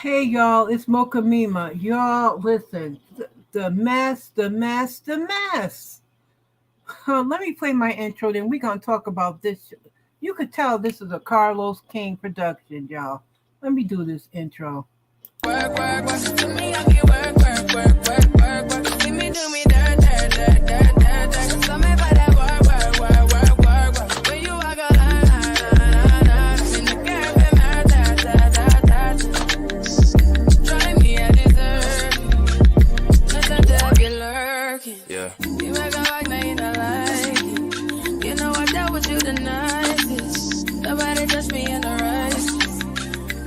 Hey y'all, it's Mocha Mima. Y'all, listen, the mess, the mess, the mess. Let me play my intro, then we're gonna talk about this. You could tell this is a Carlos King production, y'all. Let me do this intro. Work, work, work. To me, I can work, work, work, work, work, work. See me do me dirt, dirt, dirt, dirt, dirt, dirt. Tell me about that work, work, work, work, work, work. When you walk a line, line, line, line. In the girl, been murder, da, da, da, da. Try me, I deserve it. Listen to if you're lurking. Yeah. You make a like, now you not like it. You know I dealt with you the nicest. Nobody touched me in the right.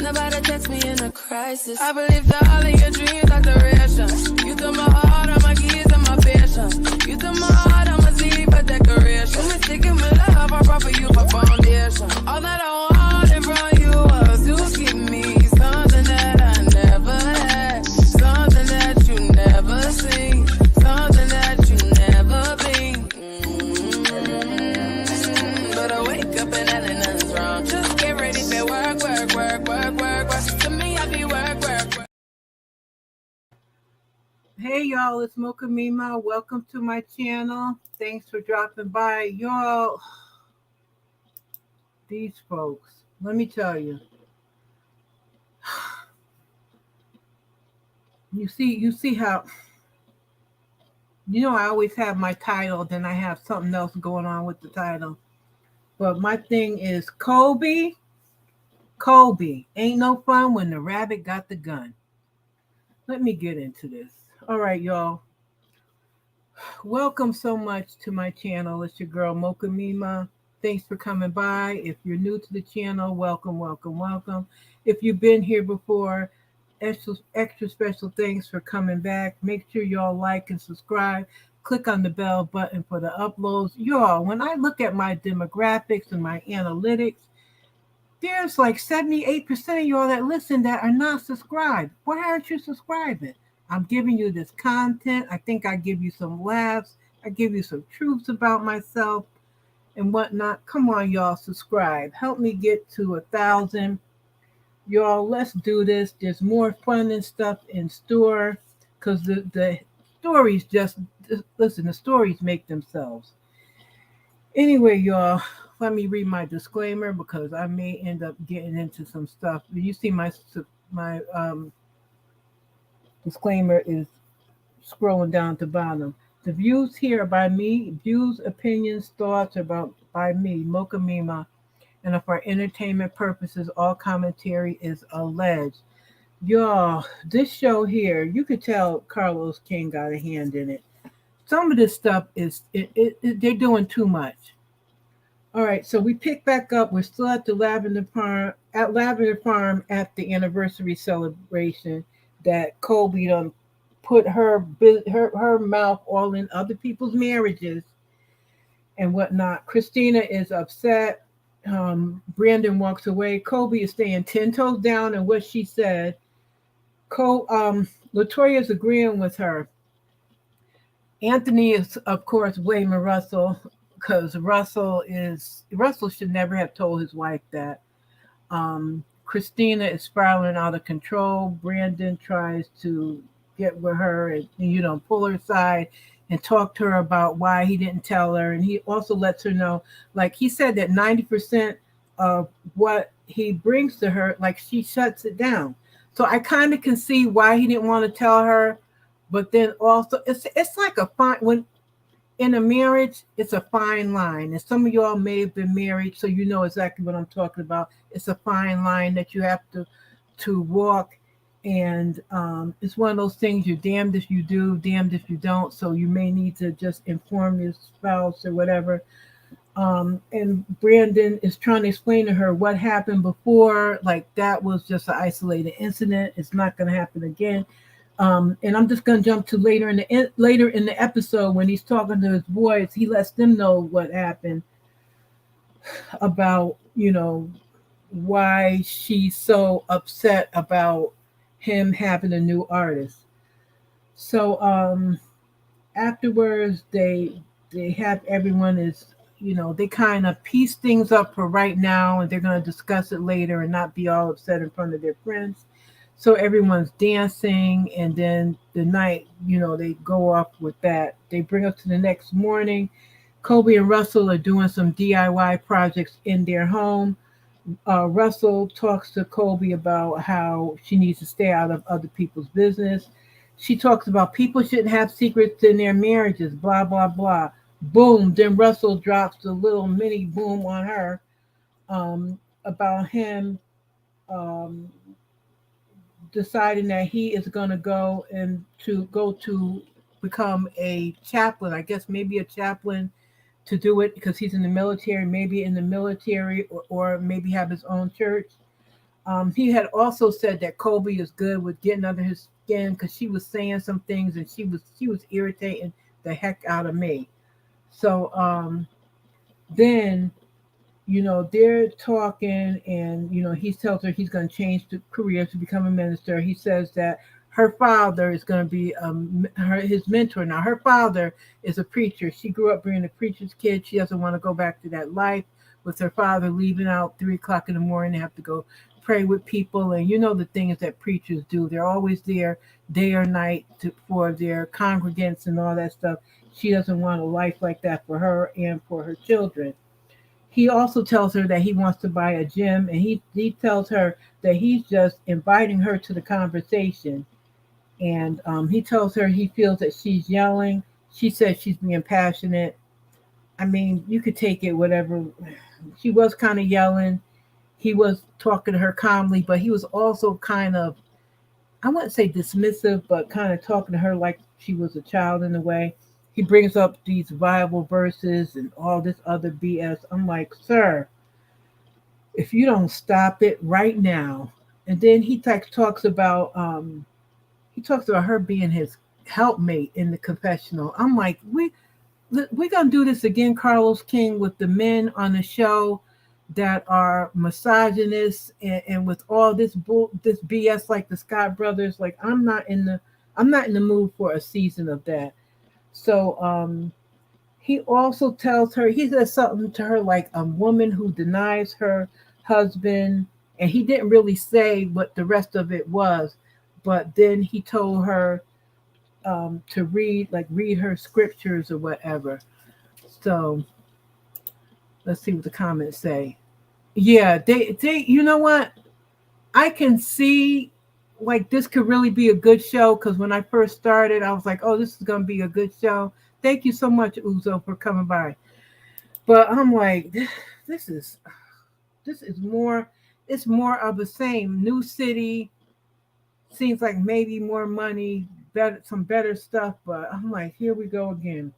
Nobody text me in a crisis. I believe that all of your dreams are duration. You took my heart, all my keys, and my patience. You took my heart, I'ma see for decoration. You mistaken my love, I brought for you for foundation. All that I wanted from you was to give me something that I never had, something that you never seen, something that you never been. But I wake up and nothing's wrong. Just get ready for work, work, work, work, work, work. To me, I be work, work, work. Hey y'all, it's Mocha Mima. Welcome to my channel. Thanks for dropping by. Y'all, these folks, let me tell you. You see how I always have my title, then I have something else going on with the title. But my thing is Kobe ain't no fun when the rabbit got the gun. Let me get into this. All right, y'all. Welcome so much to my channel. It's your girl Mocha Mima. Thanks for coming by. If you're new to the channel, welcome, welcome, welcome. If you've been here before, extra special thanks for coming back. Make sure y'all like and subscribe. Click on the bell button for the uploads. Y'all, when I look at my demographics and my analytics, there's like 78% of y'all that listen that are not subscribed. Why aren't you subscribing? I'm giving you this content. I think I give you some laughs. I give you some truths about myself and whatnot. Come on, y'all, subscribe. Help me get to 1,000. Y'all, let's do this. There's more fun and stuff in store because the stories listen, the stories make themselves. Anyway, y'all, let me read my disclaimer because I may end up getting into some stuff. You see my disclaimer is scrolling down to bottom. The views here are by me. Views, opinions, thoughts about by me, Mocha Mima, and for entertainment purposes, all commentary is alleged. Y'all, this show here, you could tell Carlos King got a hand in it. Some of this stuff they're doing too much. All right, so we pick back up. We're still at the Lavender Farm at the anniversary celebration that Kobe done put her mouth all in other people's marriages and whatnot. Christina is upset. Brandon walks away. Kobe is staying 10 toes down in what she said. Latoya is agreeing with her. Anthony is, of course, blaming Russell because Russell should never have told his wife that. Christina is spiraling out of control. Brandon tries to get with her and pull her aside and talk to her about why he didn't tell her. And he also lets her know, like he said, that 90% of what he brings to her, like she shuts it down. So I kind of can see why he didn't want to tell her. But then also, it's like a fine when in a marriage, it's a fine line. And some of y'all may have been married, so you know exactly what I'm talking about. It's a fine line that you have to walk, and it's one of those things. You're damned if you do, damned if you don't. So you may need to just inform your spouse or whatever. And Brandon is trying to explain to her what happened before, like that was just an isolated incident. It's not going to happen again. And I'm just going to jump to later in the episode when he's talking to his boys. He lets them know what happened about why she's so upset about him having a new artist. So afterwards, they have everyone is they kind of piece things up for right now, and they're going to discuss it later and not be all upset in front of their friends. So everyone's dancing, and then the night, they go off with that. They bring us to the next morning. Kobe and Russell are doing some DIY projects in their home. Russell talks to Kobe about how she needs to stay out of other people's business. She talks about people shouldn't have secrets in their marriages, blah, blah, blah. Boom. Then Russell drops a little mini boom on her, about him, um, deciding that he is going to go to become a chaplain. I guess maybe a chaplain to do it because he's in the military, maybe in the military, or maybe have his own church. He had also said that Kobe is good with getting under his skin because she was saying some things and she was irritating the heck out of me. So then they're talking, and he tells her he's going to change the career to become a minister. He says that her father is going to be his mentor. Now her father is a preacher. She grew up being a preacher's kid. She doesn't want to go back to that life with her father leaving out 3 o'clock in the morning. They have to go pray with people, and the things that preachers do. They're always there day or night for their congregants and all that stuff. She doesn't want a life like that for her and for her children. He also tells her that he wants to buy a gym, and he tells her that he's just inviting her to the conversation. And he tells her he feels that she's yelling. She says she's being passionate. I mean, you could take it whatever. She was kind of yelling. He was talking to her calmly, but he was also kind of, I wouldn't say dismissive, but kind of talking to her like she was a child in a way. He brings up these Bible verses and all this other BS. I'm like, sir, if you don't stop it right now. And then he talks about her being his helpmate in the confessional. I'm like, we're gonna do this again, Carlos King, with the men on the show that are misogynists, and with all this BS like the Scott brothers. Like, I'm not in the mood for a season of that. So he also tells her, he says something to her like a woman who denies her husband, and he didn't really say what the rest of it was, but then he told her to read her scriptures or whatever. So let's see what the comments say. Yeah, they you know what? I can see like this could really be a good show because when I first started, I was like, oh, this is gonna be a good show. Thank you so much, Uzo, for coming by. But I'm like, this is more. It's more of the same. New city seems like maybe more money, better some better stuff. But I'm like, here we go again.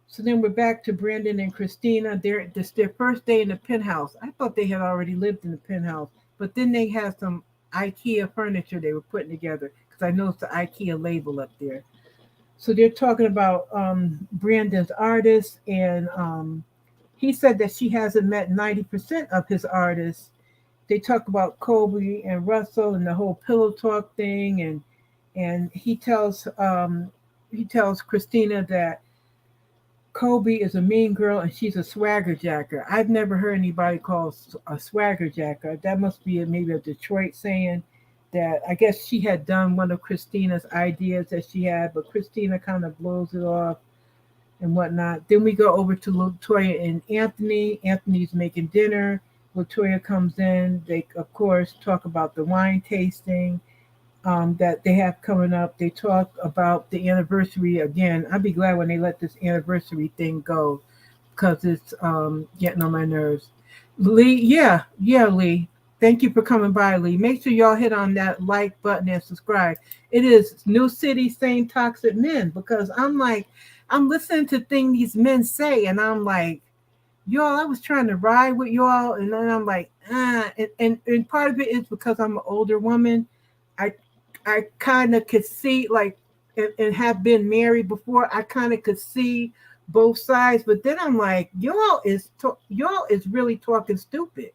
So then we're back to Brandon and Christina. This their first day in the penthouse. I thought they had already lived in the penthouse, but then they had some IKEA furniture they were putting together because I noticed the IKEA label up there. So they're talking about Brandon's artist, and he said that she hasn't met 90% of his artists. They talk about Kobe and Russell and the whole pillow talk thing, and he tells Christina that Kobe is a mean girl and she's a swagger jacker. I've never heard anybody call a swagger jacker. That must be maybe a Detroit saying. That I guess she had done one of Christina's ideas that she had, but Christina kind of blows it off and whatnot. Then we go over to Latoya and Anthony. Anthony's making dinner. Latoya comes in. They, of course, talk about the wine tasting that they have coming up. They talk about the anniversary again. I'd be glad when they let this anniversary thing go because it's getting on my nerves. Lee, yeah, Lee. Thank you for coming by, Lee. Make sure y'all hit on that like button and subscribe. It is New City, Same Toxic Men, because I'm like, I'm listening to things these men say, and I'm like, y'all, I was trying to ride with y'all, and then I'm like, and part of it is because I'm an older woman. I I kind of could see like and have been married before. I kind of could see both sides, but then I'm like, y'all is really talking stupid.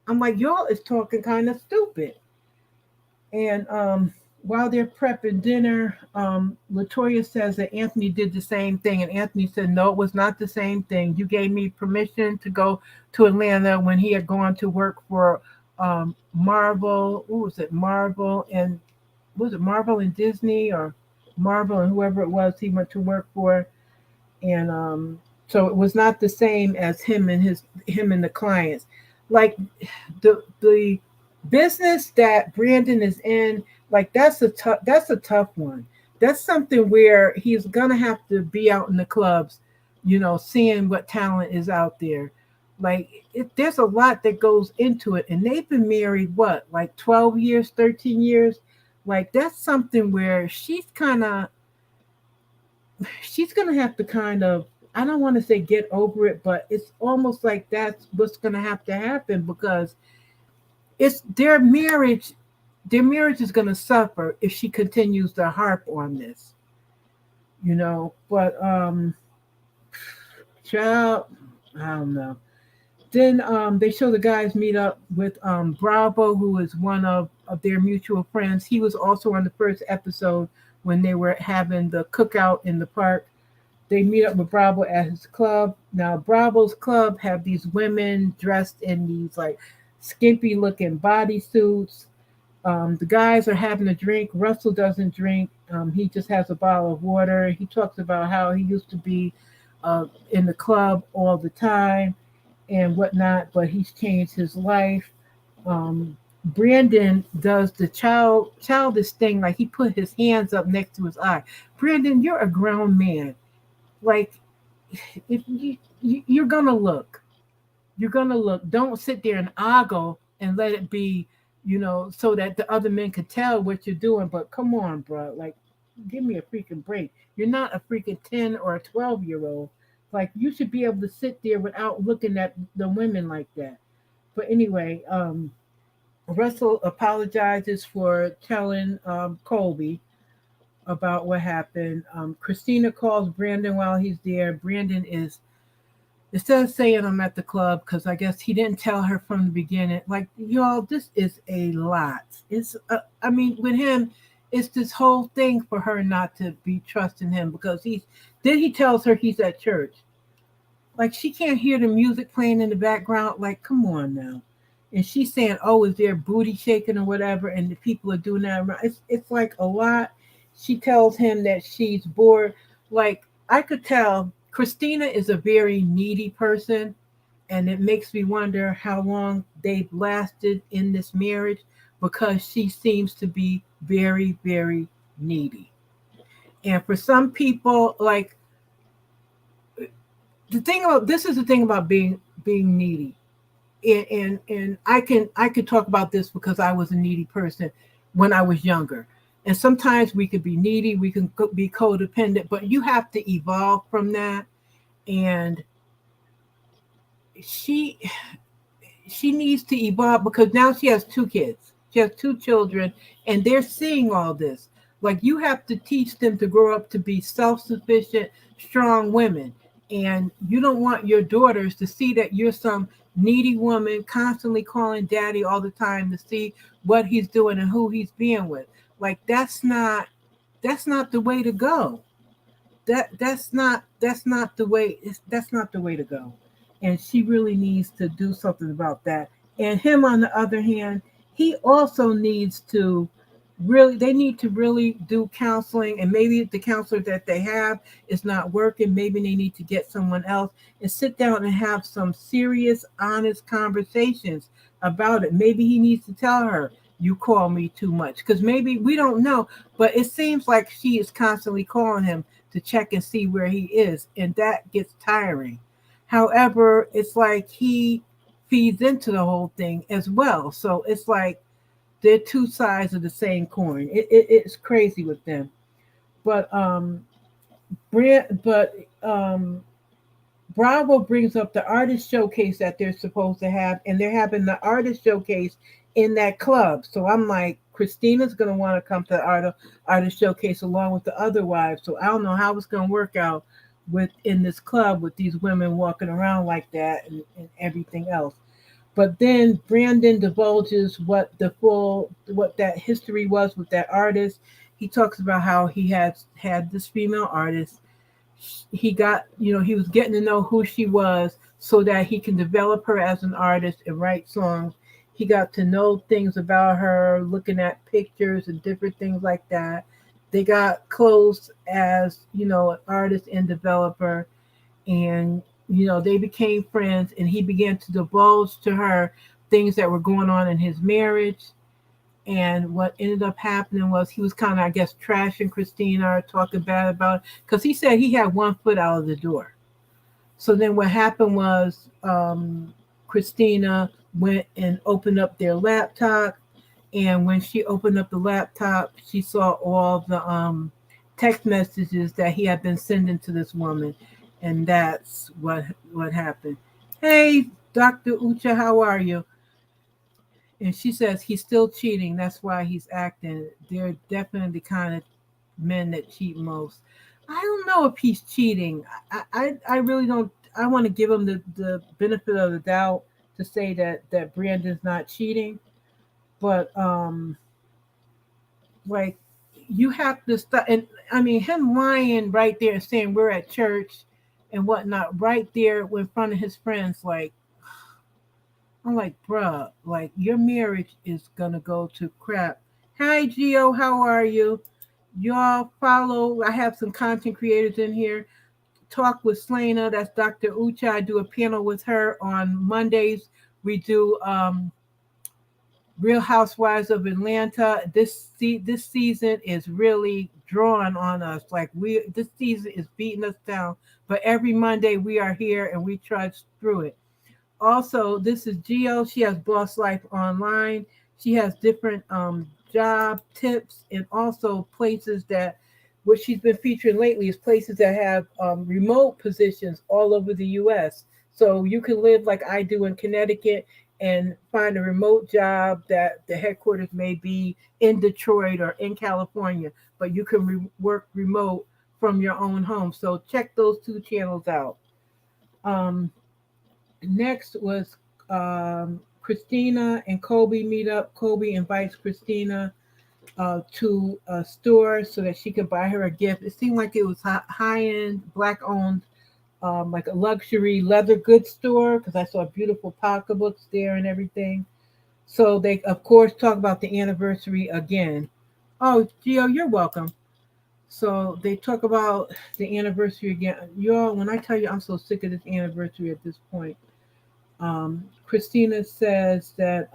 I'm like, y'all is talking kind of stupid. And while they're prepping dinner, Latoya says that Anthony did the same thing, and Anthony said, "No, it was not the same thing. You gave me permission to go to Atlanta when he had gone to work for Marvel. What was it? Marvel and was it Marvel and Disney or Marvel and whoever it was he went to work for, and so it was not the same as him and the clients. Like the business that Brandon is in, like that's a tough one. That's something where he's gonna have to be out in the clubs, seeing what talent is out there. Like there's a lot that goes into it, and they've been married what, like 12 years, 13 years. Like that's something where she's gonna have to kind of, I don't want to say get over it, but it's almost like that's what's gonna have to happen because it's their marriage is gonna suffer if she continues to harp on this. But child, I don't know. Then they show the guys meet up with Bravo, who is one of their mutual friends. He was also on the first episode when they were having the cookout in the park. They meet up with Bravo at his club. Now, Bravo's club have these women dressed in these like skimpy looking bodysuits. The guys are having a drink. Russell doesn't drink. He just has a bottle of water. He talks about how he used to be in the club all the time and whatnot, but he's changed his life. Brandon does the childish thing, like he put his hands up next to his eye. Brandon, you're a grown man. Like if you're gonna look, you're gonna look. Don't sit there and ogle and let it be, so that the other men could tell what you're doing. But come on, bro, like give me a freaking break. You're not a freaking 10 or a 12-year-old. Like you should be able to sit there without looking at the women like that. But anyway, Russell apologizes for telling Colby about what happened. Christina calls Brandon while he's there. Brandon is, instead of saying I'm at the club, because I guess he didn't tell her from the beginning. Like, y'all, this is a lot. I mean, with him, it's this whole thing for her not to be trusting him because then he tells her he's at church. Like she can't hear the music playing in the background. Like, come on now. And she's saying, "Oh, is there booty shaking or whatever?" And the people are doing that. It's like a lot. She tells him that she's bored. Like I could tell, Christina is a very needy person, and it makes me wonder how long they've lasted in this marriage because she seems to be very, very needy. And for some people, like the thing about this is the thing about being needy, and I could talk about this because I was a needy person when I was younger. And sometimes we could be needy, we can be codependent, but you have to evolve from that. And she she needs to evolve because now she has two kids. She has two children, and they're seeing all this. Like you have to teach them to grow up to be self-sufficient, strong women. And you don't want your daughters to see that you're some needy woman constantly calling daddy all the time to see what he's doing and who he's being with. Like that's not the way to go. That's not the way that's not the way to go. And she really needs to do something about that. And him on the other hand, he also needs to really, they need to really do counseling, and maybe the counselor that they have is not working. Maybe they need to get someone else and sit down and have some serious honest conversations about it. Maybe he needs to tell her, you call me too much, because maybe we don't know, but it seems like she is constantly calling him to check and see where he is, and that gets tiring. However, it's like he feeds into the whole thing as well, so it's like they're two sides of the same coin. It's crazy with them. But but Bravo brings up the artist showcase that they're supposed to have, and they're having the artist showcase in that club. So I'm like, Christina's gonna want to come to the artist showcase along with the other wives. So I don't know how it's gonna work out with in this club with these women walking around like that and everything else. But then Brandon divulges what that history was with that artist. He talks about how he had this female artist. He got, he was getting to know who she was so that he can develop her as an artist and write songs. He got to know things about her, looking at pictures and different things like that. They got close as, an artist and developer, and they became friends, and he began to divulge to her things that were going on in his marriage. And what ended up happening was he was kind of, I guess, trashing Christina or talking bad about it, because he said he had one foot out of the door. So then what happened was, Christina went and opened up their laptop. And when she opened up the laptop, she saw all the text messages that he had been sending to this woman. And that's what happened. Hey, Dr. Ucha, how are you? And she says he's still cheating. That's why he's acting. They're definitely the kind of men that cheat most. I don't know if he's cheating. I really don't. I want to give him the benefit of the doubt to say that Brandon's not cheating. But like, you have to stop. And I mean, him lying right there and saying we're at church and whatnot right there in front of his friends, like, I'm like, bruh, like, your marriage is gonna go to crap. Hi, Gio, how are you? Y'all follow. I have some content creators in here. Talk with Slana. That's Dr. Ucha. I do a panel with her on Mondays. We do Real Housewives of Atlanta. This season is really drawing on us. Like, this season is beating us down. But every Monday we are here and we trudge through it. Also, this is Geo. She has Boss Life Online. She has different job tips, and also places that what she's been featuring lately is places that have remote positions all over the U.S. So you can live like I do in Connecticut and find a remote job that the headquarters may be in Detroit or in California, but you can work remote from your own home. So check those two channels out. Um, Next was Christina and Kobe meet up. Kobe invites Christina to a store so that she could buy her a gift. It seemed like it was high end, black owned, like a luxury leather goods store, because I saw beautiful pocketbooks there and everything. So they, of course, talk about the anniversary again. Oh, Gio, you're welcome. So they talk about the anniversary again. Y'all, when I tell you I'm so sick of this anniversary at this point. Christina says that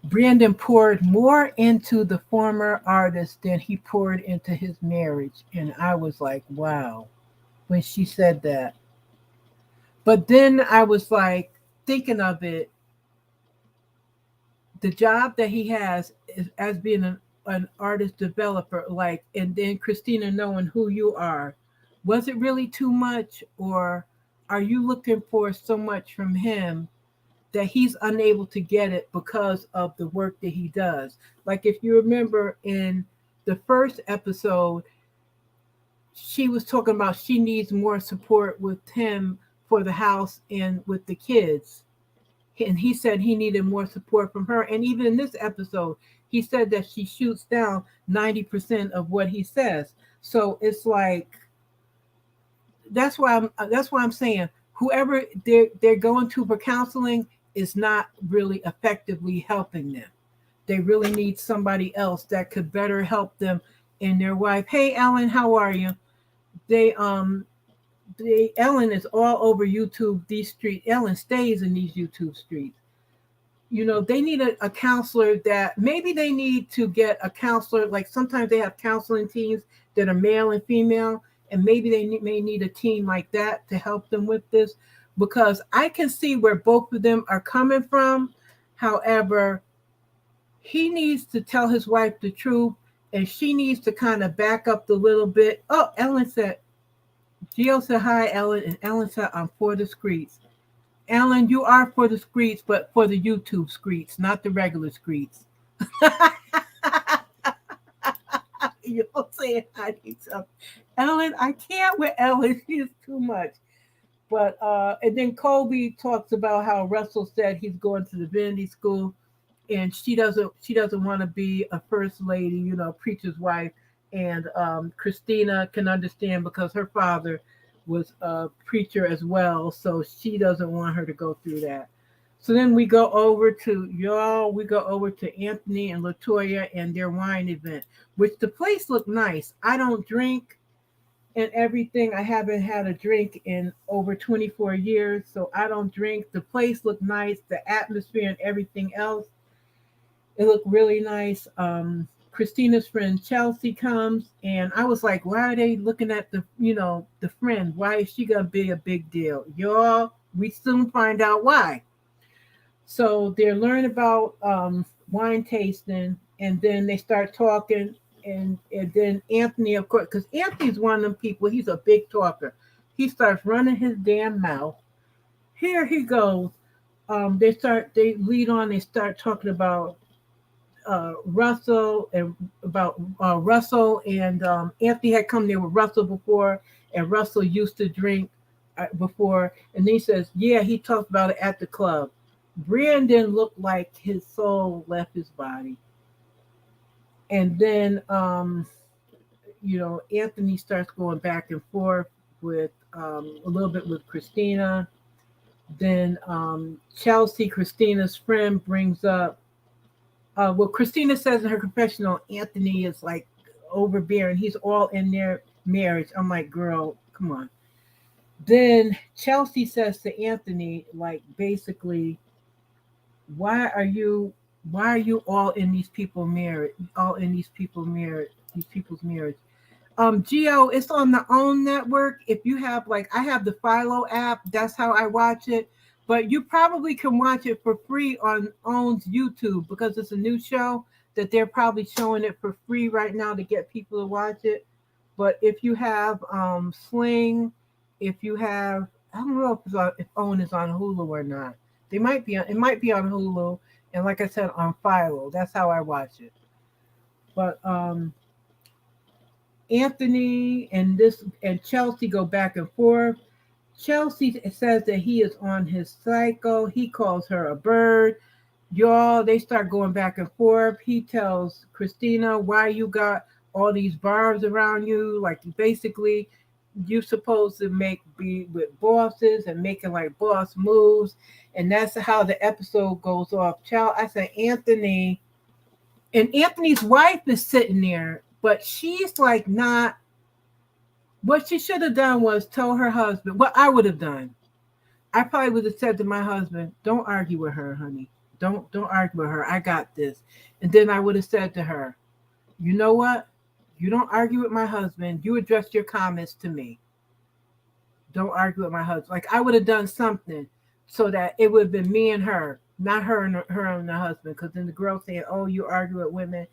Brandon poured more into the former artist than he poured into his marriage. And I was like, wow, when she said that. But then I was like, thinking of it, the job that he has is as being an artist developer, like, and then Christina knowing who you are. Was it really too much, or are you looking for so much from him that he's unable to get it because of the work that he does? Like, if you remember in the first episode, she was talking about she needs more support with him for the house and with the kids. And he said he needed more support from her. And even in this episode, he said that she shoots down 90% of what he says. So it's like, that's why I'm saying whoever they're going to for counseling is not really effectively helping them. They really need somebody else that could better help them and their wife. Hey, Ellen, how are you? They Ellen is all over YouTube. These streets, Ellen stays in these YouTube streets. They need a counselor. That maybe they need to get a counselor. Like, sometimes they have counseling teams that are male and female, and maybe they may need a team like that to help them with this, because I can see where both of them are coming from. However, he needs to tell his wife the truth, and she needs to kind of back up the little bit. Oh, Ellen said, Gio said hi, Ellen, and Ellen said, I'm for the streets. Ellen, you are for the streets, but for the YouTube streets, not the regular streets. You don't say it, I need some. Ellen, I can't with Ellen. She is too much. But and then Kobe talks about how Russell said he's going to the divinity school, and she doesn't want to be a first lady, preacher's wife. And Christina can understand because her father was a preacher as well, so she doesn't want her to go through that. So then we go over to y'all. We go over to Anthony and Latoya and their wine event, which the place looked nice. I don't drink and everything. I haven't had a drink in over 24 years, so I don't drink. The place looked nice. The atmosphere and everything else, it looked really nice. Christina's friend Chelsea comes, and I was like, why are they looking at the friend? Why is she gonna be a big deal? Y'all, we soon find out why. So they're learning about wine tasting, and then they start talking, and then Anthony, of course, because Anthony's one of them people. He's a big talker. He starts running his damn mouth. Here he goes. They lead on. They start talking about Russell and about Russell and Anthony had come there with Russell before, and Russell used to drink before, and then he says, "Yeah, he talked about it at the club." Brandon looked like his soul left his body, and then Anthony starts going back and forth with a little bit with Christina. Then Chelsea, Christina's friend, brings up. Well, Christina says in her confessional, Anthony is like overbearing. He's all in their marriage. I'm like, girl, come on. Then Chelsea says to Anthony, like, basically, why are you all in these people marriage, all in these people's marriage? Geo, it's on the OWN network. If you have, like, I have the Philo app, that's how I watch it. But you probably can watch it for free on OWN's YouTube because it's a new show that they're probably showing it for free right now to get people to watch it. But if you have Sling, if you have, I don't know if OWN is on Hulu or not. They might be on, it might be on Hulu, and like I said, on Philo. That's how I watch it. But Anthony and Chelsea go back and forth. Chelsea says that he is on his cycle. He calls her a bird. Y'all, they start going back and forth. He tells Christina, why you got all these barbs around you? Like, basically, you supposed to be with bosses and making like boss moves. And that's how the episode goes off. Child, I said, Anthony, and Anthony's wife is sitting there, but she's like not. What she should have done was tell her husband. What I would have done, I probably would have said to my husband, "Don't argue with her, honey. Don't argue with her. I got this." And then I would have said to her, "You know what? You don't argue with my husband. You address your comments to me. Don't argue with my husband." Like, I would have done something so that it would have been me and her, not her and the husband. Because then the girl saying, "Oh, you argue with women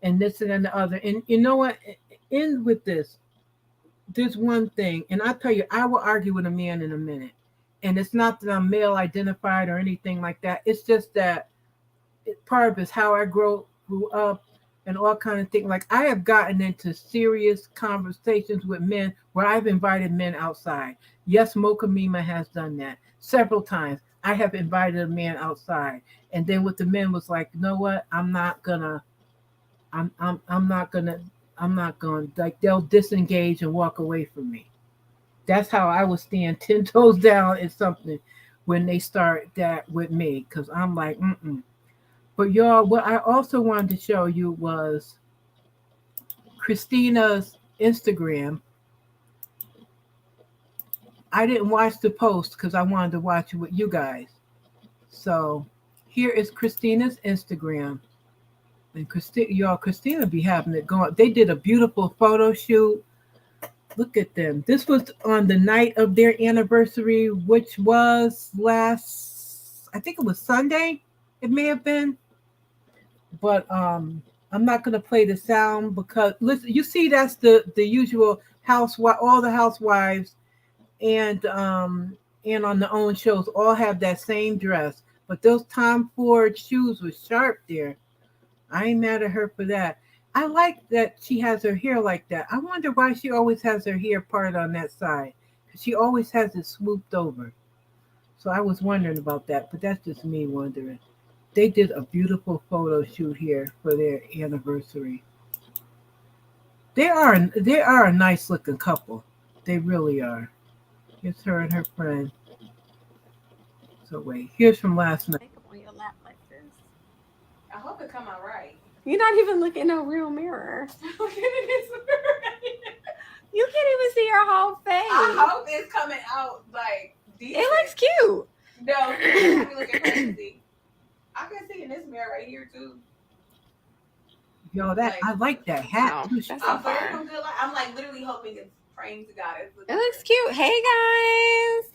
and this and then the other." And you know what? End with this. There's one thing, and I tell you, I will argue with a man in a minute. And it's not that I'm male identified or anything like that. It's just that part of it's how I grew up and all kind of things. Like, I have gotten into serious conversations with men where I've invited men outside. Yes, Mocha Mima has done that several times. I have invited a man outside, and then with the men was like, you know what? I'm not gonna. I'm not going. Like, they'll disengage and walk away from me. That's how I would stand 10 toes down at something when they start that with me, because I'm like, mm-mm. But y'all, what I also wanted to show you was Christina's Instagram. I didn't watch the post because I wanted to watch it with you guys. So here is Christina's Instagram. And Christina be having it going. They did a beautiful photo shoot. Look at them. This was on the night of their anniversary, which was I think it was Sunday. It may have been. But I'm not going to play the sound because, listen, you see that's the usual housewife, all the housewives and on the OWN shows all have that same dress. But those Tom Ford shoes were sharp there. I ain't mad at her for that. I like that she has her hair like that. I wonder why she always has her hair parted on that side. Because she always has it swooped over. So I was wondering about that, but that's just me wondering. They did a beautiful photo shoot here for their anniversary. They are a nice looking couple. They really are. It's her and her friend. So wait, here's from last night. Make up on your lap like this. I hope it come out right. You're not even looking in a real mirror. Look at this mirror. You can't even see your whole face. I hope it's coming out like decent. It looks cute. No, you have me looking crazy. I can see in this mirror right here too. Yo, that I like that hat. No, that's so far. I'm like literally hoping it's praying to God. It looks cute. Hey guys.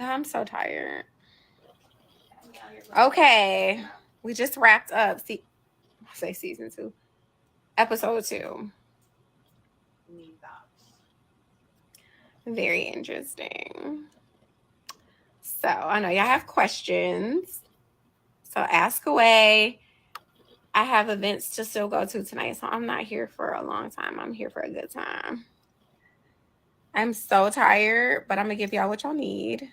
I'm so tired. Okay. We just wrapped up season 2. Episode 2. Very interesting. So I know y'all have questions. So ask away. I have events to still go to tonight, so I'm not here for a long time. I'm here for a good time. I'm so tired, but I'm going to give y'all what y'all need.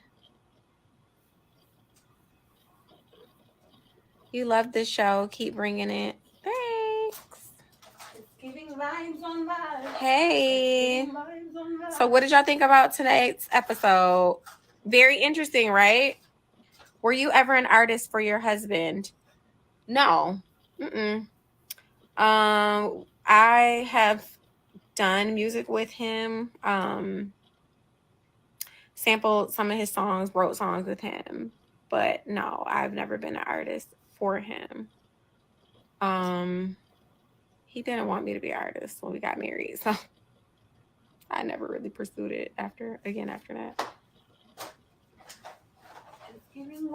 You love this show. Keep bringing it. Thanks. It's giving vibes on vibes. Hey. So what did y'all think about tonight's episode? Very interesting, right? Were you ever an artist for your husband? No. I have done music with him. Sampled some of his songs, wrote songs with him. But no, I've never been an artist for him. He didn't want me to be an artist when we got married, so I never really pursued it after that.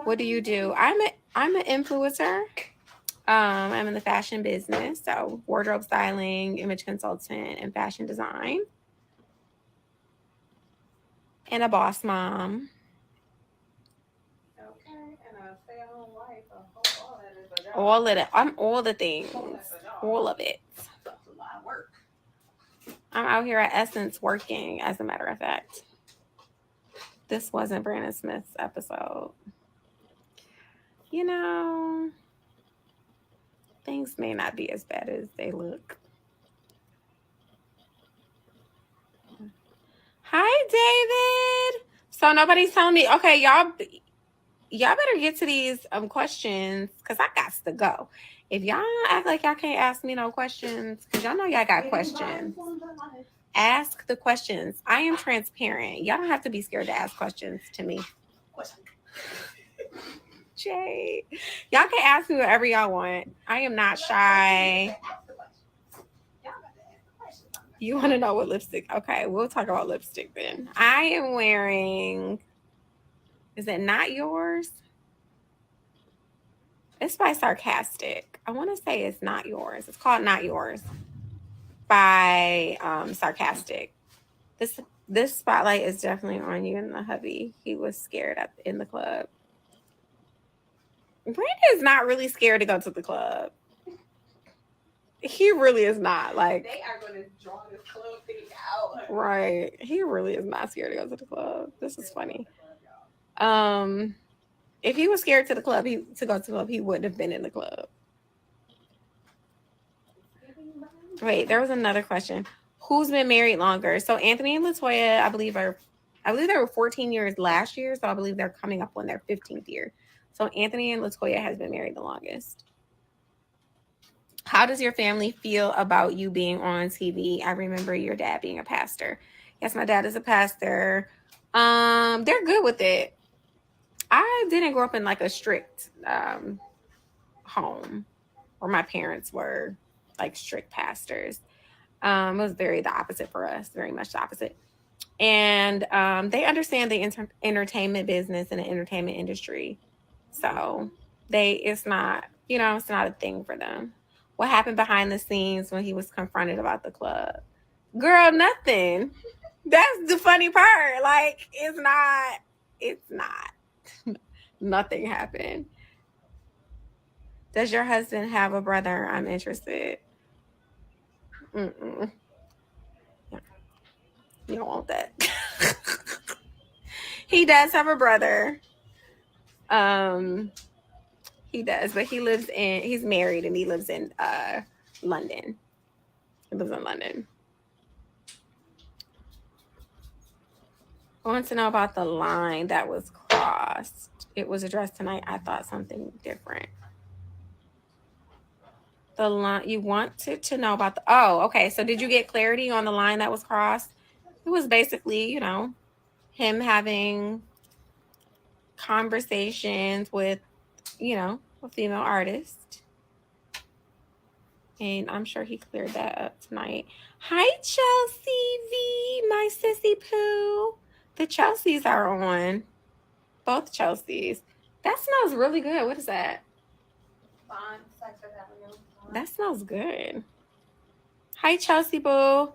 What do you do? I'm an influencer. I'm in the fashion business, so wardrobe styling, image consultant, and fashion design. And a boss mom. Okay, and a stay-at-home wife. I hope all that is a job. All of it. I'm all the things. All of it. That's a lot of work. I'm out here at Essence working, as a matter of fact. This wasn't Brandon Smith's episode. You know, things may not be as bad as they look. Hi, David. So nobody's telling me. Okay, y'all better get to these questions because I got to go. If y'all act like y'all can't ask me no questions, because y'all know y'all got questions. Ask the questions. I am transparent. Y'all don't have to be scared to ask questions to me. Jay, y'all can ask me whatever y'all want. I am not shy. You want to know what lipstick? Okay, we'll talk about lipstick then. I am wearing, is it Not Yours? It's by Sarcastic. I want to say it's Not Yours. It's called Not Yours by Sarcastic. This spotlight is definitely on you and the hubby. He was scared in the club. Brandon is not really scared to go to the club. He really is not. Like, they are going to draw this club thing out. Right. He really is not scared to go to the club. This is funny. If he was scared to go to the club, he wouldn't have been in the club. Wait, there was another question. Who's been married longer? So Anthony and Latoya, I believe they were 14 years last year, so I believe they're coming up on their 15th year. So Anthony and Latoya has been married the longest. How does your family feel about you being on TV? I remember your dad being a pastor. Yes, my dad is a pastor. They're good with it. I didn't grow up in like a strict home where my parents were like strict pastors. It was the opposite for us, very much the opposite. And they understand the entertainment business and the entertainment industry. So it's not a thing for them. What happened behind the scenes when he was confronted about the club? Girl, nothing. That's the funny part. Like, it's not. Nothing happened. Does your husband have a brother? I'm interested. You don't want that. He does have a brother. He does, but he's married and he lives in London. He lives in London. I want to know about the line that was crossed. It was addressed tonight. I thought something different. The line you wanted to know about the okay. So did you get clarity on the line that was crossed? It was basically, him having conversations with, a female artist. And I'm sure he cleared that up tonight. Hi, Chelsea V, my sissy poo. The Chelseas are on. Both Chelseas. That smells really good. What is that? That smells good. Hi, Chelsea boo.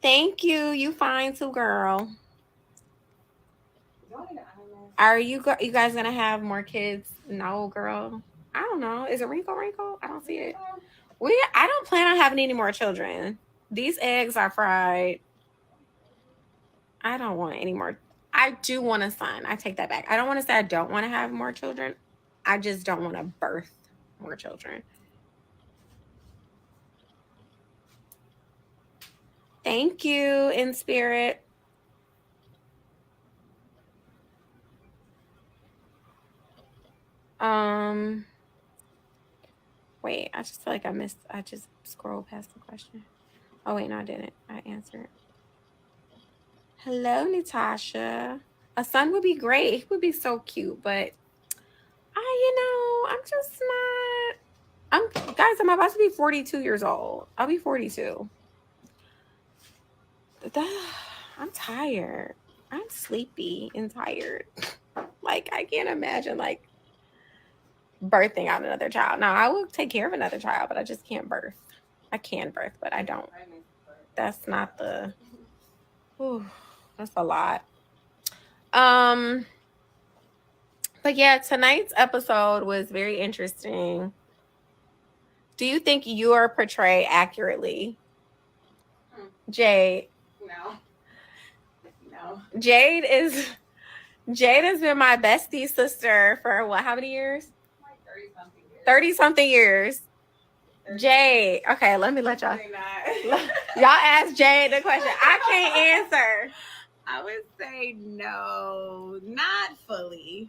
Thank you. You fine too, girl. Are you guys gonna have more kids? No, girl. I don't know. Is it wrinkle? I don't see it. I don't plan on having any more children. These eggs are fried. I don't want any more. I do want a son. I take that back. I don't want to say I don't want to have more children. I just don't want to birth more children. Thank you, in spirit. Wait, I just feel like I just scrolled past the question. Oh, wait, no, I didn't. I answered. Hello, Natasha. A son would be great. He would be so cute, but I'm just not. Guys, I'm about to be 42 years old. I'll be 42. I'm tired. I'm sleepy and tired. Like, I can't imagine, like, birthing out another child. Now, I will take care of another child, but I just can't birth. I can birth, but I don't. That's not the... Whew, that's a lot. But yeah, tonight's episode was very interesting. Do you think you are portrayed accurately? Jade. No. Jade has been my bestie sister for what? How many years? Like 30-something years. 30-something years. Jade. Okay, let me let y'all. Y'all ask Jade the question. I can't answer. I would say no, not fully.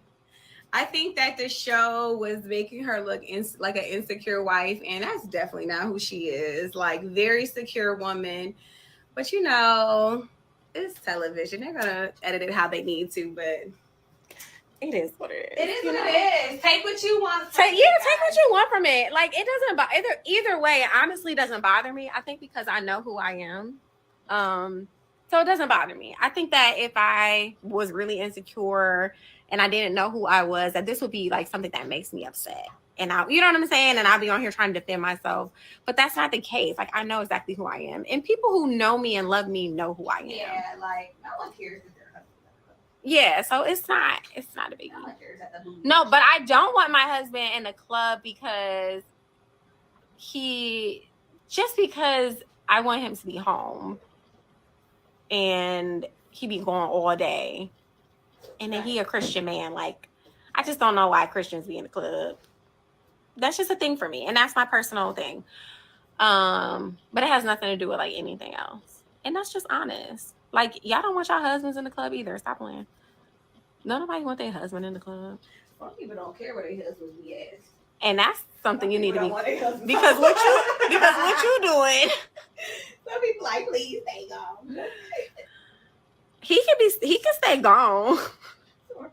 I think that the show was making her look like an insecure wife, and that's definitely not who she is. Like, very secure woman. But it's television. They're gonna edit it how they need to, but it is what it is. It is what it is. Take what you want. Take what you want from it. Like, it doesn't bother either way. It honestly doesn't bother me. I think because I know who I am. So it doesn't bother me. I think that if I was really insecure and I didn't know who I was, that this would be like something that makes me upset. And you know what I'm saying? And I'll be on here trying to defend myself. But that's not the case. Like, I know exactly who I am. And people who know me and love me know who I am. Yeah, like, no one cares if they're husband. Yeah, so it's not a biggie. No, but I don't want my husband in the club because I want him to be home. And he be going all day. And then he a Christian man. Like, I just don't know why Christians be in the club. That's just a thing for me. And that's my personal thing. But it has nothing to do with, like, anything else. And that's just honest. Like, y'all don't want your husbands in the club either. Stop playing. Nobody want their husband in the club. Some people don't care where their husbands be at. And that's something you need to be... Because what you doing... Some people like, please stay gone. He can stay gone. And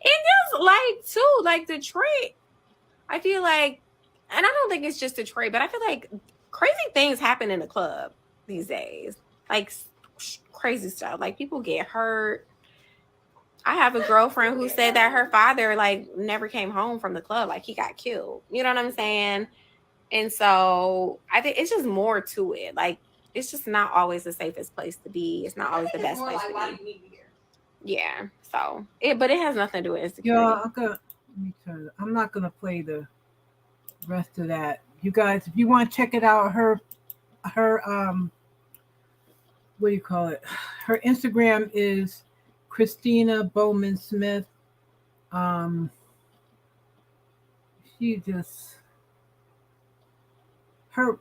just like too, like Detroit, I feel like, and I don't think it's just Detroit, but I feel like crazy things happen in the club these days. Like crazy stuff. Like people get hurt. I have a girlfriend who said that her father like never came home from the club. Like he got killed. You know what I'm saying? And so I think it's just more to it. Like, it's just not always the safest place to be. It's not always the best place to be. Yeah. So, but it has nothing to do with insecurity. Yeah, I'm not gonna play the rest of that. You guys, if you want to check it out, her what do you call it? Her Instagram is Christina Bowman Smith. She just her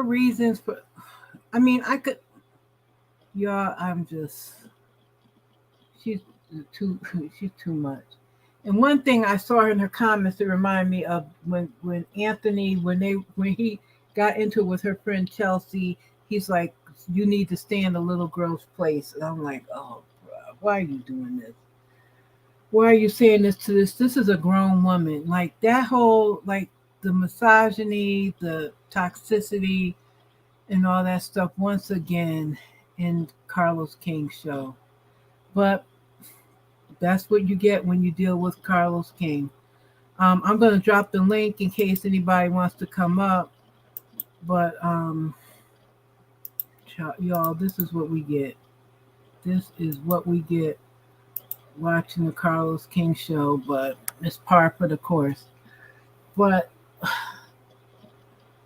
reasons for. I mean, I could. Yeah, I'm just. she's too she's too much. And one thing I saw in her comments that remind me of when Anthony when he got into it with her friend Chelsea, he's like, "You need to stay in the little girl's place." And I'm like, "Oh, bruh, why are you doing this? Why are you saying this to this? This is a grown woman. Like that whole like the misogyny, the toxicity, and all that stuff once again in Carlos King's show. But that's what you get when you deal with Carlos King. I'm going to drop the link in case anybody wants to come up. But y'all, this is what we get. This is what we get watching the Carlos King show. But it's par for the course. But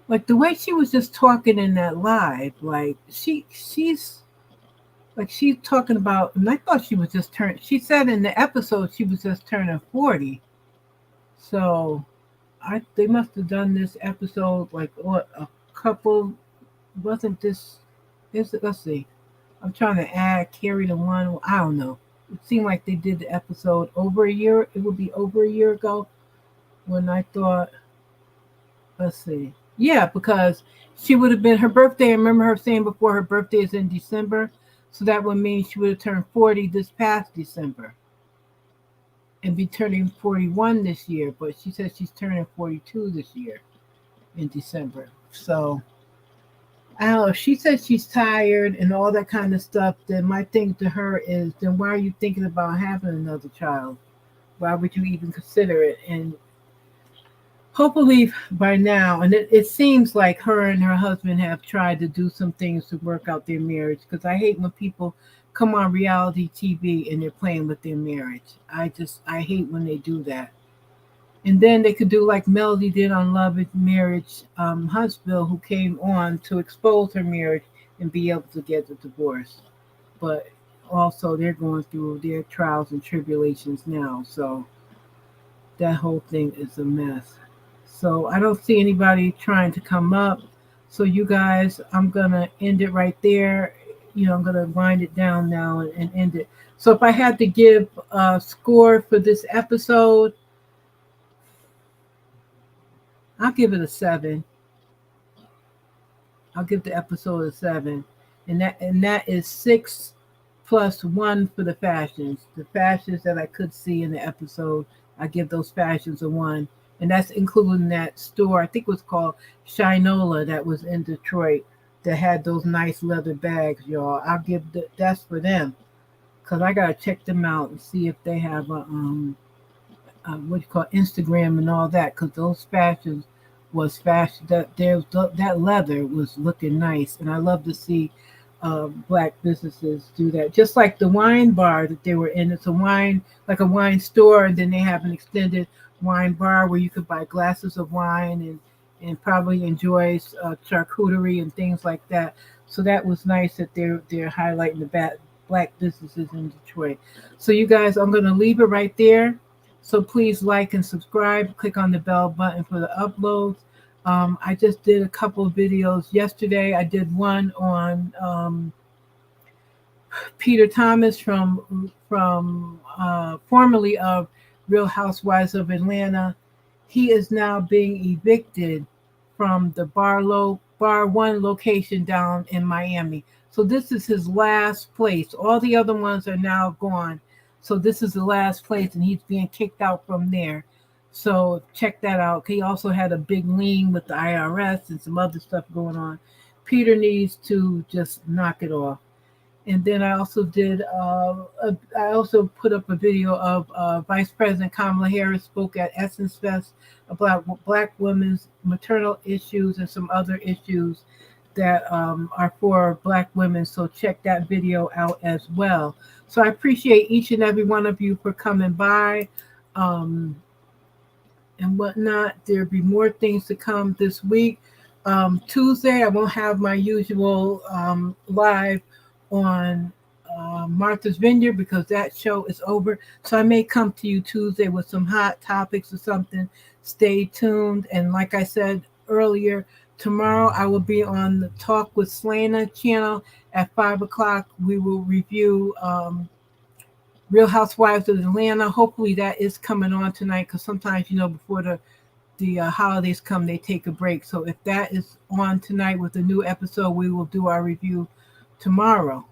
like the way she was just talking in that live, like she's like she's talking about, and I thought she was just turning. She said in the episode she was just turning 40. So they must have done this episode like what a couple. Wasn't this? Is it? Let's see. I'm trying to add carry the one. I don't know. It seemed like they did the episode over a year. It would be over a year ago when I thought. Let's see. Yeah, because she would have been her birthday. I remember her saying before her birthday is in December. So that would mean she would have turned 40 this past December and be turning 41 this year. But she says she's turning 42 this year in December. So I don't know. If she says she's tired and all that kind of stuff, then my thing to her is, then why are you thinking about having another child? Why would you even consider it? And hopefully by now, and it seems like her and her husband have tried to do some things to work out their marriage, because I hate when people come on reality TV and they're playing with their marriage. I hate when they do that. And then they could do like Melody did on Love and Marriage, Huntsville, who came on to expose her marriage and be able to get the divorce. But also they're going through their trials and tribulations now. So that whole thing is a mess. So I don't see anybody trying to come up. So you guys, I'm going to end it right there. I'm going to wind it down now and end it. So if I had to give a score for this episode, I'll give it a 7. I'll give the episode a 7. And that is 6 plus 1 for the fashions. The fashions that I could see in the episode, I give those fashions a 1. And that's including that store, I think it was called Shinola, that was in Detroit, that had those nice leather bags, y'all. I'll give that's for them, because I gotta check them out and see if they have a what you call Instagram and all that, because those fashions was fashion that leather was looking nice, and I love to see black businesses do that. Just like the wine bar that they were in, it's a wine store, and then they have an extended wine bar where you could buy glasses of wine and probably enjoy charcuterie and things like that. So that was nice that they're highlighting the black businesses in Detroit. So you guys, I'm going to leave it right there. So please like and subscribe. Click on the bell button for the uploads. I just did a couple of videos yesterday. I did one on Peter Thomas from formerly of Real Housewives of Atlanta. He is now being evicted from the Bar 1 location down in Miami. So this is his last place. All the other ones are now gone. So this is the last place, and he's being kicked out from there. So check that out. He also had a big lien with the IRS and some other stuff going on. Peter needs to just knock it off. And then I also did. I also put up a video of Vice President Kamala Harris spoke at Essence Fest about Black women's maternal issues and some other issues that are for Black women. So check that video out as well. So I appreciate each and every one of you for coming by and whatnot. There'll be more things to come this week. Tuesday, I won't have my usual live on Martha's Vineyard because that show is over. So I may come to you Tuesday with some hot topics or something. Stay tuned. And like I said earlier, tomorrow I will be on the Talk with Slana channel at 5 o'clock. We will review Real Housewives of Atlanta. Hopefully that is coming on tonight because sometimes, before the holidays come, they take a break. So if that is on tonight with a new episode, we will do our review tomorrow.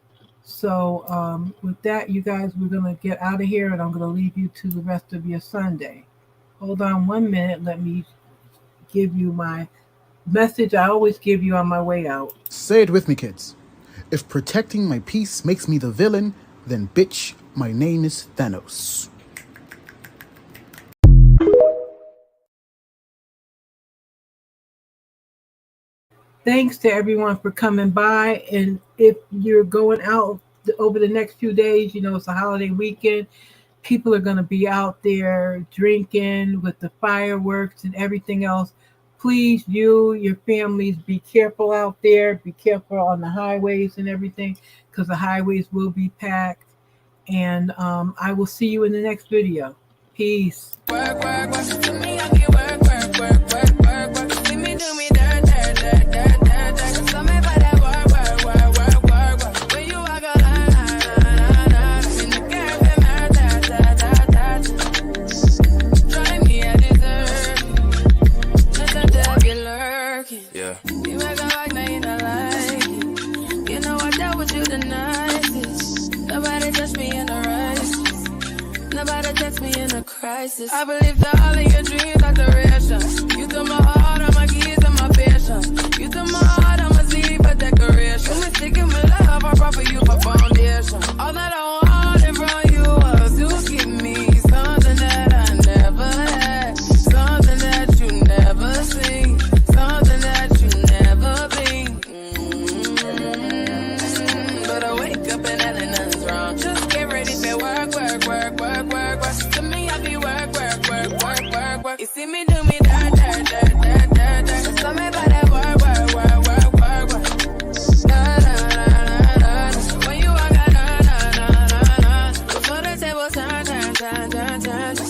So with that, you guys, we're going to get out of here, and I'm going to leave you to the rest of your Sunday. Hold on 1 minute. Let me give you my message I always give you on my way out. Say it with me, kids. If protecting my peace makes me the villain, then bitch, my name is Thanos. Thanks to everyone for coming by. And if you're going out over the next few days, it's a holiday weekend. People are going to be out there drinking with the fireworks and everything else. Please, your families, be careful out there. Be careful on the highways and everything, because the highways will be packed. And I will see you in the next video. Peace. Work, work, work. To me, I get work, work, work, work, work, work. See me do me dirt, dirt, dirt, dirt, dirt, dirt. So me by that work, work, work, work, work, work. When you walk a line, in the cafe, try me, I deserve. Let the devil lurking. Yeah. You make a like, now you not like it. You know I dealt with you the nicest. Nobody touched me in the right. Nobody touched me in a crisis. I believe that all of your dreams are duration. You took my heart, all my keys, and my patience. You took my heart, I'm a seed for decoration. You mistaken my love, I brought for you for foundation. All that I wanted from you was to give me something that I never had, something that you never seen, something that you never been. But I wake up and nothing's wrong. Just get ready for work, work, work, work, work, work. To me, I be work, work, work, work, work, work. You see me do me dirt, dirt, dirt, dirt, dirt, dirt. So me by that work, work, work, work, work, work. Na, na, na, na, na. When you walk out, na, na, na, na, na. Before the table turn, turn, turn, turn, turn.